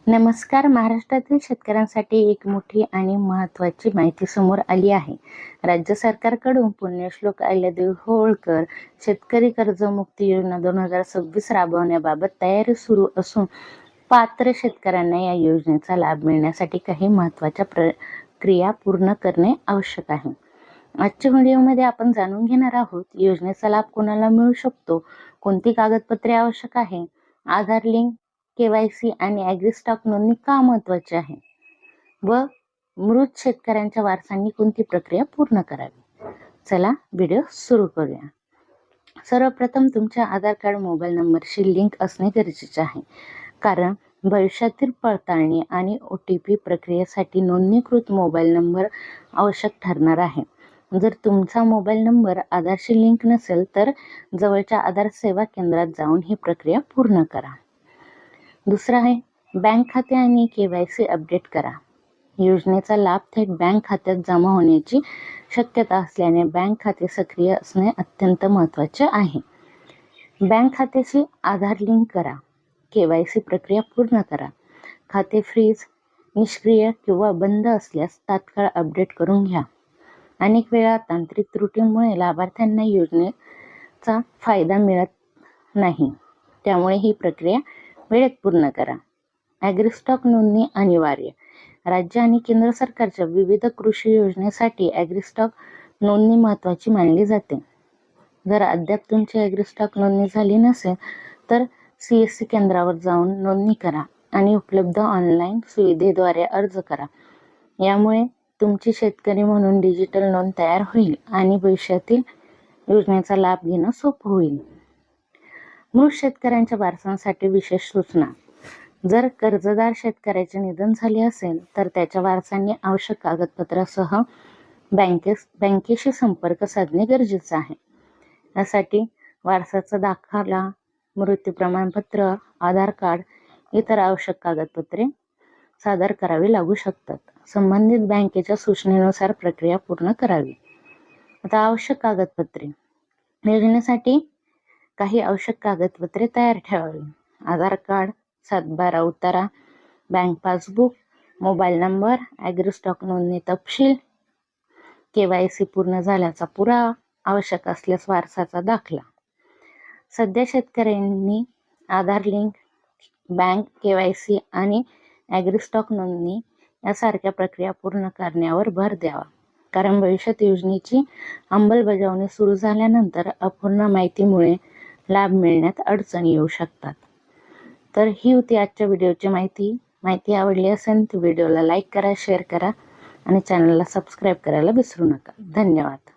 नमस्कार. महाराष्ट्रातील शेतकऱ्यांसाठी एक मोठी आणि महत्त्वाची माहिती समोर आली आहे. राज्य सरकारकडून पुण्यश्लोक अहिल्यादेवी होळकर शेतकरी कर्जमुक्ती योजना 2026 राबवण्याबाबत तयारी सुरू असून पात्र शेतकऱ्यांना या योजनेचा लाभ मिळण्यासाठी काही महत्त्वाच्या प्रक्रिया पूर्ण करणे आवश्यक आहे. आजच्या व्हिडिओमध्ये आपण जाणून घेणार आहोत योजनेचा लाभ कोणाला मिळू शकतो, कोणती कागदपत्रे आवश्यक आहे, आधार लिंक, KYC आणि ॲग्रीस्टॉक नोंदणी का महत्त्वाची आहे व मृत शेतकऱ्यांच्या वारसांनी कोणती प्रक्रिया पूर्ण करावी. चला व्हिडिओ सुरू करूया. सर्वप्रथम तुमच्या आधार कार्ड मोबाईल नंबरशी लिंक असणे गरजेचे आहे, कारण भविष्यातील पडताळणी आणि OTP प्रक्रियेसाठी नोंदणीकृत मोबाईल नंबर आवश्यक ठरणार आहे. जर तुमचा मोबाईल नंबर आधारशी लिंक नसेल तर जवळच्या आधार सेवा केंद्रात जाऊन ही प्रक्रिया पूर्ण करा. दुसरं आहे बँक खाते आणि KYC अपडेट करा. योजनेचा लाभ थेट बँक खात्यात जमा होण्याची शक्यता असल्याने बँक खाते सक्रिय असणे अत्यंत महत्त्वाचे आहे. बँक खात्याशी आधार लिंक करा. KYC प्रक्रिया पूर्ण करा. खाते फ्रीज, निष्क्रिय किंवा बंद असल्यास तात्काळ अपडेट करून घ्या. अनेक वेळा तांत्रिक त्रुटीमुळे लाभार्थ्यांना योजनेचा फायदा मिळत नाही, त्यामुळे ही प्रक्रिया वेळेत पूर्ण करा. ॲग्रीस्टॉक नोंदणी अनिवार्य. राज्य आणि केंद्र सरकारच्या विविध कृषी योजनेसाठी ॲग्रीस्टॉक नोंदणी महत्त्वाची मानली जाते. जर अद्याप तुमची ॲग्रीस्टॉक नोंदणी झाली नसेल तर CSC केंद्रावर जाऊन नोंदणी करा आणि उपलब्ध ऑनलाईन सुविधेद्वारे अर्ज करा. यामुळे तुमची शेतकरी म्हणून डिजिटल नोंद तयार होईल आणि भविष्यातील योजनेचा लाभ घेणं सोपं होईल. मृत शेतकऱ्यांच्या वारसांसाठी विशेष सूचना. जर कर्जदार शेतकऱ्याचे निधन झाले असेल तर त्याच्या वारसांनी आवश्यक कागदपत्रासह बँकेशी संपर्क साधणे गरजेचे आहे. यासाठी वारसाचा दाखला, मृत्यू प्रमाणपत्र, आधार कार्ड, इतर आवश्यक कागदपत्रे सादर करावी लागू शकतात. संबंधित बँकेच्या सूचनेनुसार प्रक्रिया पूर्ण करावी. आता आवश्यक कागदपत्रे. योजनेसाठी काही आवश्यक कागदपत्रे तयार ठेवावी. आधार कार्ड, 7/12 उतारा, बँक पासबुक, मोबाईल नंबर, ॲग्रीस्टॉक नोंदणी तपशील, KYC पूर्ण झाल्याचा पुरावा, आवश्यक असल्यास वारसाचा दाखला. सध्या शेतकऱ्यांनी आधार लिंक, बँक, KYC आणि ॲग्रीस्टॉक नोंदणी यासारख्या प्रक्रिया पूर्ण करण्यावर भर द्यावा, कारण भविष्यात योजनेची अंमलबजावणी सुरू झाल्यानंतर अपूर्ण माहितीमुळे लाभ मिळण्यात अडचणी येऊ शकतात. तर ही होती आजच्या व्हिडिओची माहिती आवडली असेल तर व्हिडिओला लाईक करा, शेअर करा आणि चॅनलला सबस्क्राईब करायला विसरू नका. धन्यवाद.